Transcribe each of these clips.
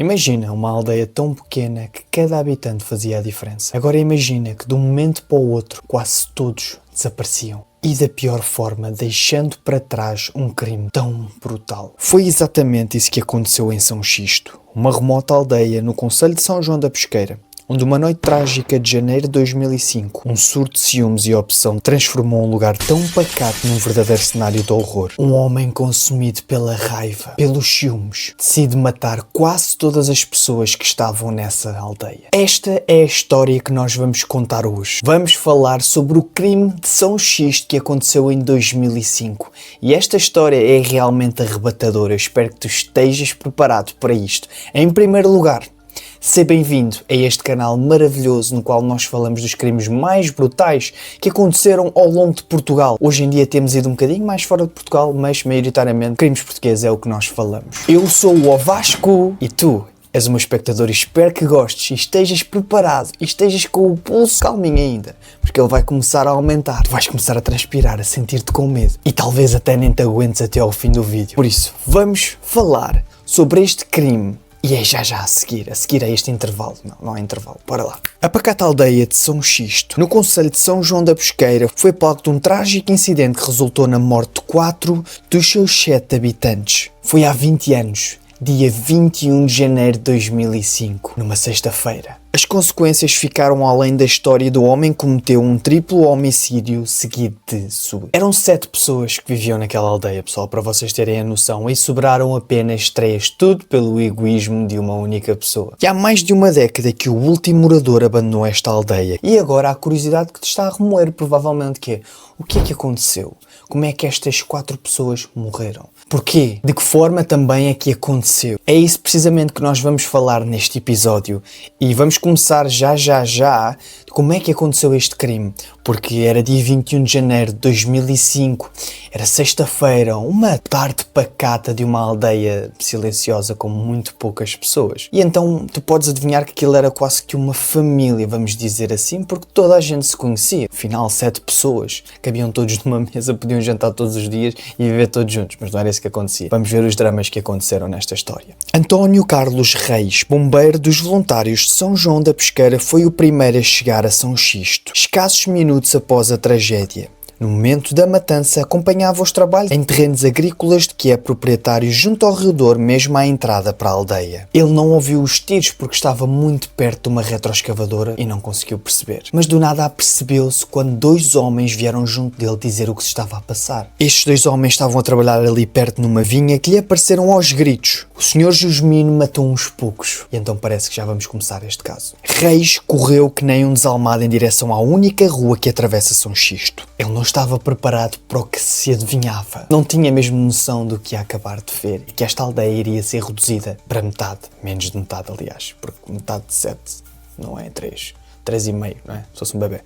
Imagina uma aldeia tão pequena que cada habitante fazia a diferença. Agora imagina que de um momento para o outro quase todos desapareciam. E da pior forma, deixando para trás um crime tão brutal. Foi exatamente isso que aconteceu em São Xisto, uma remota aldeia no concelho de São João da Pesqueira, onde uma noite trágica de janeiro de 2005, um surto de ciúmes e opção transformou um lugar tão pacato num verdadeiro cenário de horror. Um homem consumido pela raiva, pelos ciúmes, decide matar quase todas as pessoas que estavam nessa aldeia. Esta é a história que nós vamos contar hoje. Vamos falar sobre o crime de São Xisto que aconteceu em 2005. E esta história é realmente arrebatadora. Eu espero que tu estejas preparado para isto. Em primeiro lugar, seja bem-vindo a este canal maravilhoso no qual nós falamos dos crimes mais brutais que aconteceram ao longo de Portugal. Hoje em dia temos ido um bocadinho mais fora de Portugal, mas maioritariamente crimes portugueses é o que nós falamos. Eu sou o Ovasco e tu és o meu espectador e espero que gostes e estejas preparado e estejas com o pulso calminho ainda, porque ele vai começar a aumentar. Tu vais começar a transpirar, a sentir-te com medo e talvez até nem te aguentes até ao fim do vídeo. Por isso, vamos falar sobre este crime. E é já a seguir a este intervalo. Não há intervalo, bora lá. A pacata aldeia de São Xisto, no concelho de São João da Pesqueira, foi palco de um trágico incidente que resultou na morte de 4 dos seus 7 habitantes. Foi há 20 anos, dia 21 de janeiro de 2005, numa sexta-feira. As consequências ficaram além da história do homem que cometeu um triplo homicídio seguido de suicídio. Eram 7 pessoas que viviam naquela aldeia, pessoal, para vocês terem a noção, e sobraram apenas 3, tudo pelo egoísmo de uma única pessoa. E há mais de uma década que o último morador abandonou esta aldeia. E agora há a curiosidade que te está a remoer, provavelmente, que é: o que é que aconteceu? Como é que estas 4 pessoas morreram? Porquê? De que forma também é que aconteceu? É isso precisamente que nós vamos falar neste episódio. E vamos começar já de como é que aconteceu este crime. Porque era dia 21 de janeiro de 2005, era sexta-feira, uma tarde pacata de uma aldeia silenciosa com muito poucas pessoas. E então tu podes adivinhar que aquilo era quase que uma família, vamos dizer assim, porque toda a gente se conhecia. Afinal, 7 pessoas, cabiam todos numa mesa, podiam jantar todos os dias e viver todos juntos, mas não era isso que acontecia. Vamos ver os dramas que aconteceram nesta história. António Carlos Reis, bombeiro dos voluntários de São João da Pesqueira, foi o primeiro a chegar a São Xisto, escassos minutos após a tragédia. No momento da matança, acompanhava os trabalhos em terrenos agrícolas de que é proprietário junto ao Rio Douro, mesmo à entrada para a aldeia. Ele não ouviu os tiros porque estava muito perto de uma retroescavadora e não conseguiu perceber. Mas do nada apercebeu-se quando 2 homens vieram junto dele dizer o que se estava a passar. Estes 2 homens estavam a trabalhar ali perto numa vinha que lhe apareceram aos gritos. O Sr. Jusmino matou uns poucos. E então parece que já vamos começar este caso. Reis correu que nem um desalmado em direção à única rua que atravessa São Xisto. Ele não estava preparado para o que se adivinhava. Não tinha mesmo noção do que ia acabar de ver e que esta aldeia iria ser reduzida para metade, menos de metade aliás, porque metade de 7 não é 3. 3,5, não é? Se fosse um bebê.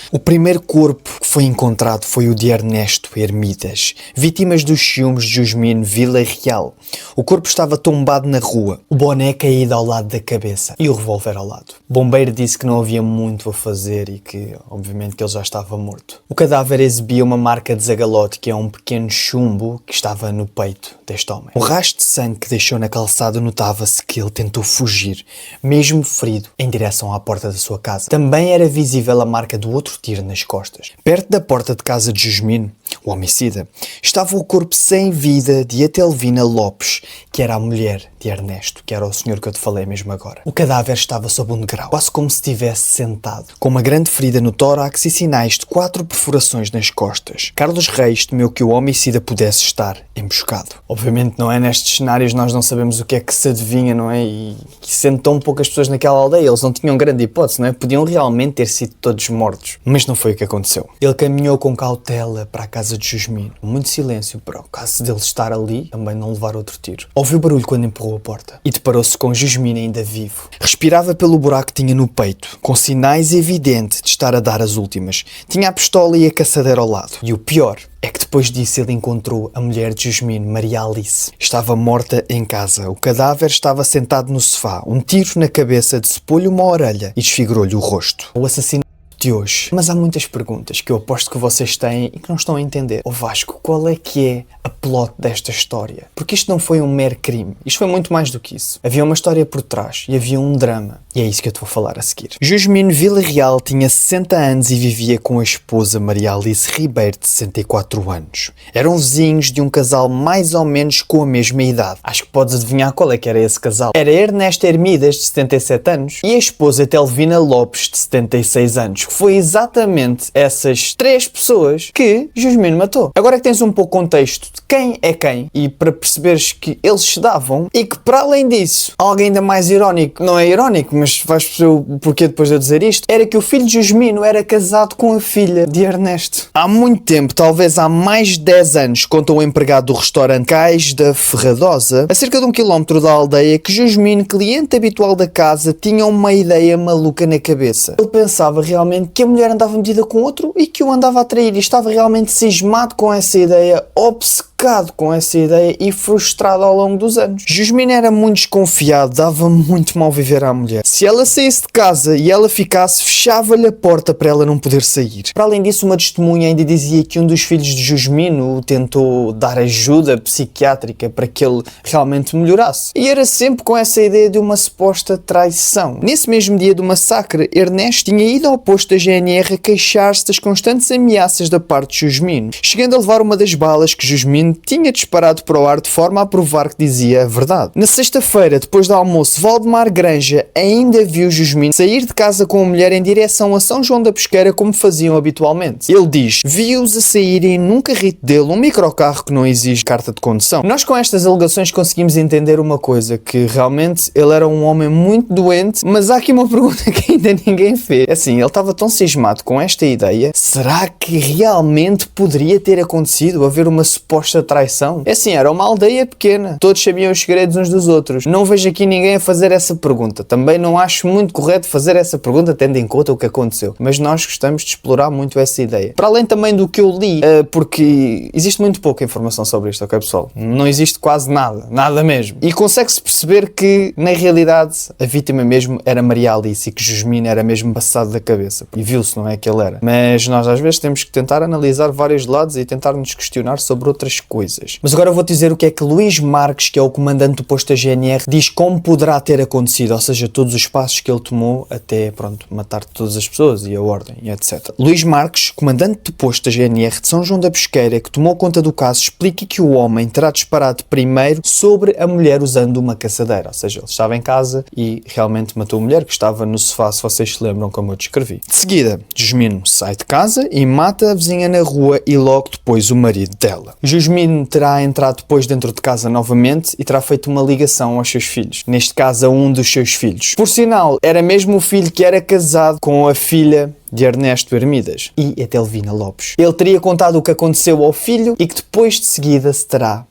O primeiro corpo que foi encontrado foi o de Ernesto Hermidas, vítimas dos ciúmes de Jusmino Vila Real. O corpo estava tombado na rua, o boné caído ao lado da cabeça e o revólver ao lado. O bombeiro disse que não havia muito a fazer e que, obviamente, que ele já estava morto. O cadáver exibia uma marca de zagalote, que é um pequeno chumbo que estava no peito deste homem. O rastro de sangue que deixou na calçada notava-se que ele tentou fugir, mesmo ferido, em direção à porta da sua casa. Também era visível a marca do outro tiro nas costas. Perto da porta de casa de Jusmino, o homicida, estava o corpo sem vida de Atelvina Lopes, que era a mulher de Ernesto, que era o senhor que eu te falei mesmo agora. O cadáver estava sob um degrau, quase como se estivesse sentado, com uma grande ferida no tórax e sinais de 4 perfurações nas costas. Carlos Reis temeu que o homicida pudesse estar emboscado. Obviamente não é nestes cenários, nós não sabemos o que é que se adivinha, não é? E sendo tão poucas pessoas naquela aldeia, eles não tinham grande hipótese, não é? Podiam realmente ter sido todos mortos. Mas não foi o que aconteceu. Ele caminhou com cautela para a casa de Jusmino. Muito silêncio para o caso dele estar ali, também não levar outro tiro. Ouviu barulho quando empurrou a porta e deparou-se com Jusmino ainda vivo. Respirava pelo buraco que tinha no peito, com sinais evidentes de estar a dar as últimas. Tinha a pistola e a caçadeira ao lado. E o pior é que depois disso ele encontrou a mulher de Jusmino, Maria Alice. Estava morta em casa. O cadáver estava sentado no sofá. Um tiro na cabeça despou-lhe uma orelha e desfigurou-lhe o rosto. O assassino de hoje. Mas há muitas perguntas que eu aposto que vocês têm e que não estão a entender. Ó Vasco, qual é que é a plot desta história? Porque isto não foi um mero crime. Isto foi muito mais do que isso. Havia uma história por trás e havia um drama. E é isso que eu te vou falar a seguir. Jusmino Villarreal tinha 60 anos e vivia com a esposa Maria Alice Ribeiro, de 64 anos. Eram vizinhos de um casal mais ou menos com a mesma idade. Acho que podes adivinhar qual é que era esse casal. Era Ernesto Hermidas, de 77 anos, e a esposa Telvina Lopes, de 76 anos, que foi exatamente essas três pessoas que Jusmino matou. Agora é que tens um pouco contexto de quem é quem, e para perceberes que eles se davam, e que para além disso, alguém ainda mais irónico, não é irónico, mas vais perceber o porquê depois de eu dizer isto, era que o filho de Jusmino era casado com a filha de Ernesto. Há muito tempo, talvez há mais de 10 anos, conta o empregado do restaurante Cais da Ferradosa, a cerca de 1 quilómetro da aldeia, que Jusmino, cliente habitual da casa, tinha uma ideia maluca na cabeça. Ele pensava realmente que a mulher andava metida com outro e que o andava a trair, e estava realmente cismado com essa ideia, obcecado com essa ideia e frustrado ao longo dos anos. Jusmino era muito desconfiado, dava muito mal viver à mulher. Se ela saísse de casa e ela ficasse, fechava-lhe a porta para ela não poder sair. Para além disso, uma testemunha ainda dizia que um dos filhos de Jusmino tentou dar ajuda psiquiátrica para que ele realmente melhorasse. E era sempre com essa ideia de uma suposta traição. Nesse mesmo dia do massacre, Ernesto tinha ido ao posto da GNR a queixar-se das constantes ameaças da parte de Jusmino, chegando a levar uma das balas que Jusmino tinha disparado para o ar de forma a provar que dizia a verdade. Na sexta-feira, depois do almoço, Valdemar Granja ainda viu Jusmino sair de casa com a mulher em direção a São João da Pesqueira, como faziam habitualmente. Ele diz: viu-os a saírem num carrito dele, um microcarro que não exige carta de condução. Nós com estas alegações conseguimos entender uma coisa, que realmente ele era um homem muito doente, mas há aqui uma pergunta que ainda ninguém fez. Assim, ele estava tão cismado com esta ideia, será que realmente poderia ter acontecido haver uma suposta traição? Assim, era uma aldeia pequena, todos sabiam os segredos uns dos outros. Não vejo aqui ninguém a fazer essa pergunta. Também não acho muito correto fazer essa pergunta tendo em conta o que aconteceu, mas nós gostamos de explorar muito essa ideia. Para além também do que eu li, porque existe muito pouca informação sobre isto, ok pessoal? Não existe quase nada, nada mesmo. E consegue-se perceber que, na realidade, a vítima mesmo era Maria Alice e que Jusmino era mesmo passado da cabeça. E viu-se, não é, que ele era. Mas nós às vezes temos que tentar analisar vários lados e tentar nos questionar sobre outras coisas. Mas agora eu vou-te dizer o que é que Luís Marques, que é o comandante do posto da GNR, diz como poderá ter acontecido, ou seja, todos os passos que ele tomou até, pronto, matar todas as pessoas e a ordem e etc. Luís Marques, comandante do posto da GNR de São João da Pesqueira, que tomou conta do caso, explica que o homem terá disparado primeiro sobre a mulher usando uma caçadeira, ou seja, ele estava em casa e realmente matou a mulher que estava no sofá, se vocês se lembram como eu descrevi. De seguida, Jusmino sai de casa e mata a vizinha na rua e logo depois o marido dela. Jusmino terá entrado depois dentro de casa novamente e terá feito uma ligação aos seus filhos, neste caso a um dos seus filhos. Por sinal, era mesmo o filho que era casado com a filha de Ernesto Hermidas e a Telvina Lopes. Ele teria contado o que aconteceu ao filho e que depois de seguida se terá.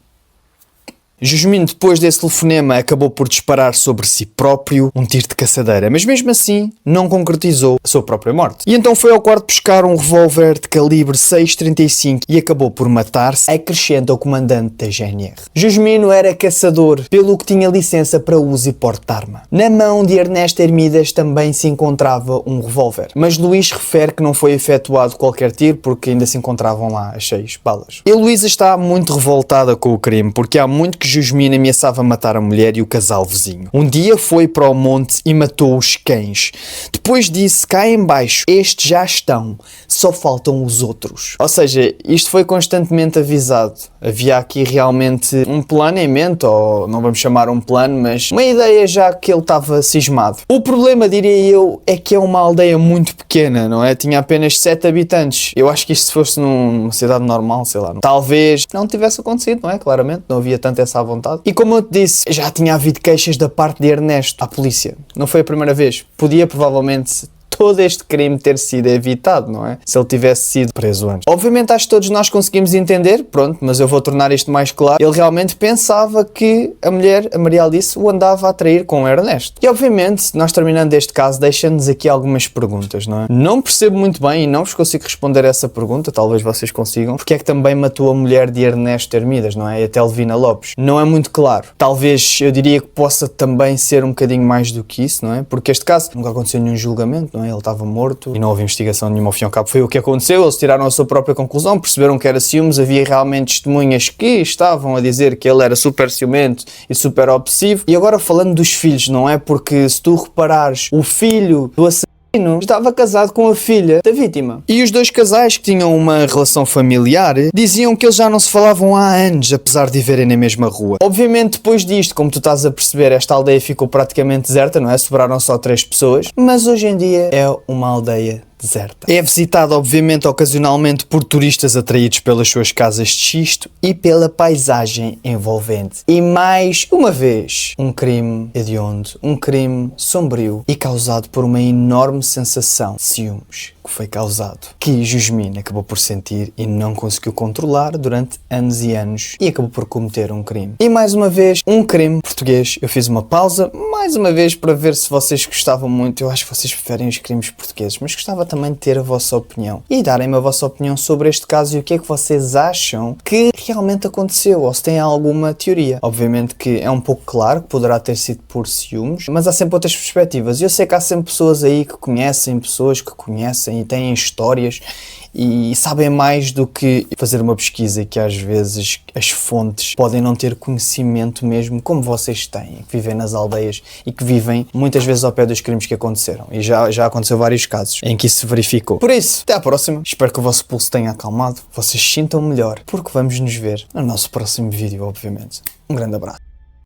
Jusmino, depois desse telefonema, acabou por disparar sobre si próprio um tiro de caçadeira, mas mesmo assim não concretizou a sua própria morte. E então foi ao quarto buscar um revólver de calibre 6,35 e acabou por matar-se, acrescenta o comandante da GNR. Jusmino era caçador, pelo que tinha licença para uso e porte de arma. Na mão de Ernesto Hermidas também se encontrava um revólver, mas Luís refere que não foi efetuado qualquer tiro porque ainda se encontravam lá as 6 balas. E Luísa está muito revoltada com o crime, porque há muito que Jusmino ameaçava matar a mulher e o casal vizinho. Um dia foi para o monte e matou os cães. Depois disse: cá em baixo, estes já estão, só faltam os outros. Ou seja, isto foi constantemente avisado. Havia aqui realmente um plano em mente, ou não vamos chamar um plano, mas uma ideia já que ele estava cismado. O problema, diria eu, é que é uma aldeia muito pequena, não é? Tinha apenas 7 habitantes. Eu acho que isto se fosse numa cidade normal, sei lá, talvez não tivesse acontecido, não é? Claramente, não havia tanto essa vontade. E como eu te disse, já tinha havido queixas da parte de Ernesto à polícia. Não foi a primeira vez. Podia provavelmente todo este crime ter sido evitado, não é? Se ele tivesse sido preso antes. Obviamente acho que todos nós conseguimos entender, pronto, mas eu vou tornar isto mais claro. Ele realmente pensava que a mulher, a Maria Alice, o andava a trair com o Ernesto. E obviamente, nós terminando este caso, deixando-nos aqui algumas perguntas, não é? Não percebo muito bem e não vos consigo responder a essa pergunta, talvez vocês consigam, porque é que também matou a mulher de Ernesto Hermidas, não é? A Telvina Lopes. Não é muito claro. Talvez eu diria que possa também ser um bocadinho mais do que isso, não é? Porque este caso nunca aconteceu nenhum julgamento, não é? ele estava morto e não houve investigação nenhuma. Ao fim e ao cabo foi o que aconteceu, eles tiraram a sua própria conclusão, perceberam que era ciúmes, havia realmente testemunhas que estavam a dizer que ele era super ciumento e super obsessivo. E agora falando dos filhos, não é? Porque se tu reparares, o filho do assassino estava casado com a filha da vítima. E os dois casais que tinham uma relação familiar diziam que eles já não se falavam há anos, apesar de viverem na mesma rua. Obviamente, depois disto, como tu estás a perceber, esta aldeia ficou praticamente deserta, não é? Sobraram só 3 pessoas. Mas hoje em dia é uma aldeia deserta. É visitada, obviamente, ocasionalmente por turistas atraídos pelas suas casas de xisto e pela paisagem envolvente. E mais uma vez, um crime hediondo, um crime sombrio e causado por uma enorme sensação de ciúmes que foi causado, que Jasmine acabou por sentir e não conseguiu controlar durante anos e anos e acabou por cometer um crime. E mais uma vez, um crime português. Eu fiz uma pausa, mais uma vez, para ver se vocês gostavam muito. Eu acho que vocês preferem os crimes portugueses, mas gostava também de ter a vossa opinião e darem-me a vossa opinião sobre este caso e o que é que vocês acham que realmente aconteceu, ou se têm alguma teoria. Obviamente que é um pouco claro que poderá ter sido por ciúmes, mas há sempre outras perspectivas. E eu sei que há sempre pessoas aí que conhecem pessoas que conhecem e têm histórias e sabem mais do que fazer uma pesquisa, que às vezes as fontes podem não ter conhecimento mesmo como vocês têm, que vivem nas aldeias e que vivem muitas vezes ao pé dos crimes que aconteceram. E já aconteceu vários casos em que isso se verificou. Por isso, até à próxima. Espero que o vosso pulso tenha acalmado, vocês se sintam melhor, porque vamos nos ver no nosso próximo vídeo, obviamente. Um grande abraço.